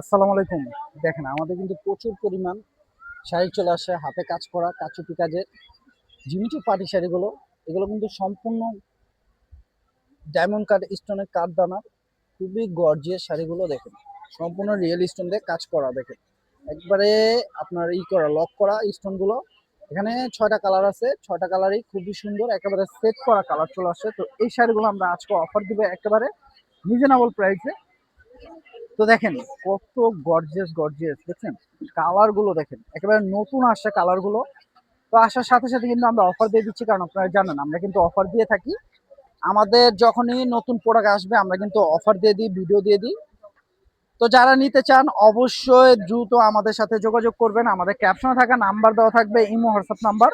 আসসালামু আলাইকুম। দেখেন আমাদের কিন্তু প্রচুর পরিমাণ শাড়ি চলে আসে, হাতে কাজ করা কারচুপি কাজের জিমিচু পাটি শাড়িগুলো। এগুলো কিন্তু সম্পূর্ণ ডায়মন্ড কাট স্টোনের কাঠ দানা, খুবই গর্জিয়াস শাড়িগুলো। দেখেন সম্পূর্ণ রিয়েল স্টোন দিয়ে কাজ করা। দেখেন একবারে আপনার করা লক করা স্টোনগুলো। এখানে 6টা কালার আছে, 6টা কালারই খুবই সুন্দর, একেবারে সেট করা কালার চলে আসছে। তো এই শাড়িগুলো আমরা আজকে অফার দিব একেবারে রিজনেবল প্রাইসে। তো দেখেন কত গর্জিয়াস গর্জিয়াস, দেখছেন কালার গুলো, দেখেন একেবারে নতুন আসছে কালার গুলো। তো আসার সাথে সাথে কিন্তু আমরা অফার দিয়ে দিচ্ছি, কারণ আপনারা জানেন আমরা কিন্তু অফার দিয়ে থাকি। আমাদের যখনই নতুন প্রোডাক্ট আসবে আমরা কিন্তু অফার দিয়ে দিই, ভিডিও দিয়ে দিই। তো যারা নিতে চান অবশ্যই দ্রুত আমাদের সাথে যোগাযোগ করবেন। আমাদের ক্যাপশনে থাকা নাম্বার দেওয়া থাকবে, ইমো হোয়াটসঅ্যাপ নাম্বার।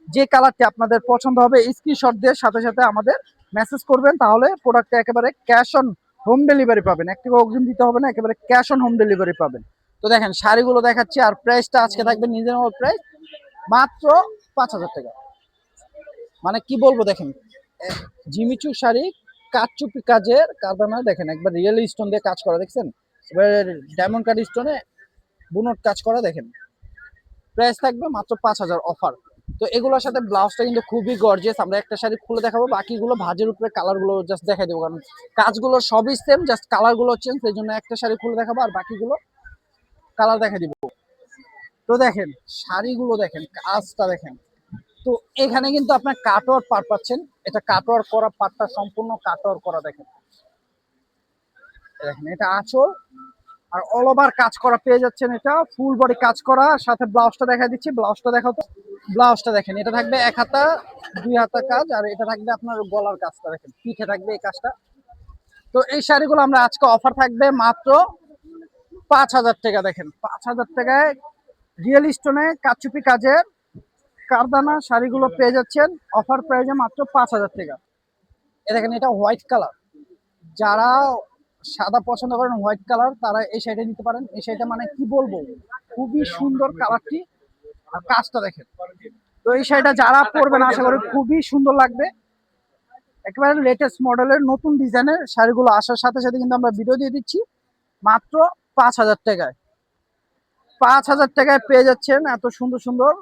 যে কালারটি আপনাদের পছন্দ হবে স্ক্রিনশট দিয়ে সাথে সাথে আমাদের মেসেজ করবেন, তাহলে প্রোডাক্টটা একেবারে ক্যাশ অন হোম ডেলিভারি পাবেন। এক টাকা অগ্রিম দিতে হবে না, একেবারে ক্যাশ অন হোম ডেলিভারি পাবেন। তো দেখেন শাড়িগুলো দেখাচ্ছি, আর প্রাইসটা আজকে থাকবে রিজনেবল প্রাইস, মাত্র 5,000 টাকা। মানে কি বলবো, দেখেন জিমিচু শাড়ি কাঠচুপি কাজের কারদানা, দেখেন একবার রিয়েল স্টোন দিয়ে কাজ করা, দেখছেন এবার ডায়মন্ড কাট স্টোনে বুনট কাজ করা। দেখেন প্রাইস থাকবে মাত্র 5,000 অফার। তো এগুলোর সাথে ব্লাউজটা কিন্তু খুবই গর্জিয়াস। আমরা একটা শাড়ি খুলে দেখাবো, বাকিগুলো ভাজের উপরে কালার গুলো জাস্ট দেখাই দেবো, কারণ কাজগুলো সবই সেম, জাস্ট কালার গুলো চেঞ্জ। সেই জন্য একটা শাড়ি খুলে দেখাবো আর বাকিগুলো কালার দেখাই দিব। তো দেখেন শাড়িগুলো, দেখেন কাজটা দেখেন। তো এখানে কিন্তু আপনার কাটওয়ার্ক পার পাচ্ছেন, এটা কাটওয়ার্ক করা পাটটা সম্পূর্ণ কাটওয়ার্ক করা। দেখেন দেখেন এটা আঁচল, আর অল ওভার কাজ করা পেয়ে যাচ্ছেন। এটা ফুল বডি কাজ করা, সাথে ব্লাউজটা দেখা দিচ্ছি, ব্লাউজটা দেখাও তো। ব্লাউজটা দেখেন, এটা থাকবে এক হাতা, 2 হাতা কাজ, আর এটা থাকবে আপনার গলার কাজটা, দেখেন পিঠে থাকবে এই কাজটা। তো এই শাড়িগুলো আমরা আজকে অফার থাকবে মাত্র 5,000 টাকা। দেখেন 5,000 টাকায় রিয়েল স্টোনে কাচুপি কাজের কারদানা শাড়িগুলো পেয়ে যাচ্ছেন অফার প্রাইসে মাত্র 5,000 টাকা। এ দেখেন এটা হোয়াইট কালার, যারা সাদা পছন্দ করেন হোয়াইট কালার তারা এই শাড়িটা নিতে পারেন। এই শাড়িটা মানে কি বলবো, খুবই সুন্দর কালারটি, আর কাজটা দেখেন। তো এই শাড়িটা যারা পরবেন আশা করি খুবই সুন্দর লাগবে। একেবারে লেটেস্ট মডেলের নতুন ডিজাইনের শাড়িগুলো আসার সাথে সাথে কিন্তু আমরা ভিডিও দিয়ে দিচ্ছি মাত্র 5,000 টাকায়। 5,000 টাকায় পেয়ে যাচ্ছেন এত সুন্দর সুন্দর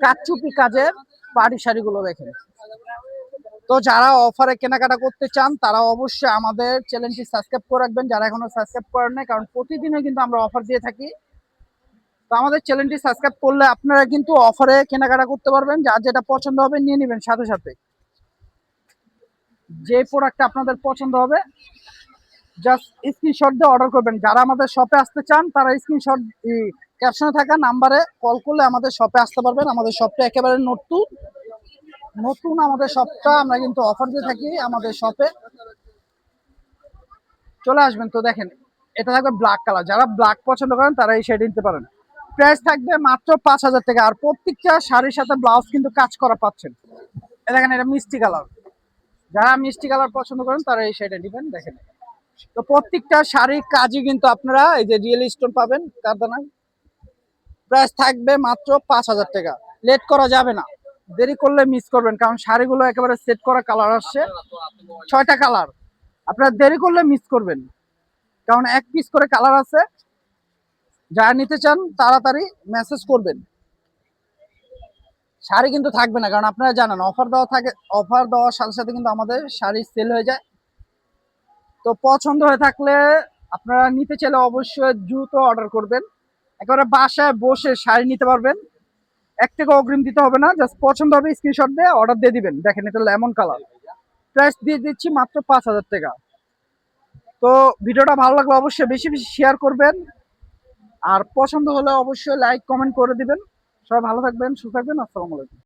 কাচুপি কাজের পাড়ি শাড়িগুলো। দেখেন তো যারা অফারে কেনাকাটা করতে চান তারা অবশ্যই আমাদের চ্যানেলটি সাবস্ক্রাইব করে রাখবেন, যারা এখনো সাবস্ক্রাইব করেন নাই, কারণ প্রতিদিনই কিন্তু আমরা অফার দিয়ে থাকি। তো আমাদের চ্যানেলটি সাবস্ক্রাইব করলে আপনারা কিন্তু অফারে কেনাকাটা করতে পারবেন, যার যেটা পছন্দ হবে নিয়ে নেবেন। সাথে সাথে যে প্রোডাক্টটা আপনাদের পছন্দ হবে জাস্ট স্ক্রিনশট দিয়ে অর্ডার করবেন। যারা আমাদের শপে আসতে চান তারা স্ক্রিনশট ক্যাপশনে থাকা নাম্বারে কল করলে আমাদের শপে আসতে পারবেন। আমাদের শপটা একেবারে নতুন নতুন, আমাদের শপটা আমরা কিন্তু অফার দিয়ে থাকি। আমাদের শপে চলে আসবেন। তো দেখেন এটা থাকবে ব্ল্যাক কালার, যারা ব্ল্যাক পছন্দ করেন তারা এই শাড়ি নিতে পারেন। প্রাইস থাকবে মাত্র 5,000 টাকা, আর প্রত্যেকটা শাড়ির সাথে ব্লাউজ কিন্তু কাজ করা পাচ্ছেন। দেখেন এটা মিষ্টি কালার, যারা মিষ্টি কালার পছন্দ করেন তারা এই শাড়িটা নেবেন। দেখেন তো প্রত্যেকটা শাড়ির কাজই কিন্তু আপনারা এই যে রিয়েল স্টোন পাবেন কারদানায়। প্রাইস থাকবে মাত্র 5,000 টাকা। লেট করা যাবে না, দেরি করলে মিস করবেন, কারণ শাড়িগুলো একেবারে সেট করা কালার আসছে, 6টা কালার। আপনারা দেরি করলে মিস করবেন, কারণ এক পিস করে কালার আছে। যারা নিতে চান তাড়াতাড়ি মেসেজ করবেন। শাড়ি কিন্তু থাকবে না, কারণ আপনারা জানেন অফার দেওয়া থাকে, অফার দেওয়ার সাথে সাথে কিন্তু আমাদের শাড়ি সেল হয়ে যায়। তো পছন্দ হয়ে থাকলে আপনারা নিতে চাইলে অবশ্যই দ্রুত অর্ডার করবেন, একেবারে বাসায় বসে শাড়ি নিতে পারবেন। 1 টাকা অগ্রিম দিতে হবে না, জাস্ট পছন্দ হবে স্ক্রিনশট দিয়ে অর্ডার দিয়ে দিবেন। দেখেন এটা লেমন কালার, প্রাইস দিয়ে দিচ্ছি মাত্র 5,000 টাকা। তো ভিডিওটা ভালো লাগলে অবশ্যই বেশি বেশি শেয়ার করবেন, আর পছন্দ হলে অবশ্যই লাইক কমেন্ট করে দিবেন। সবাই ভালো থাকবেন, সুস্থ থাকবেন। আসসালামু আলাইকুম।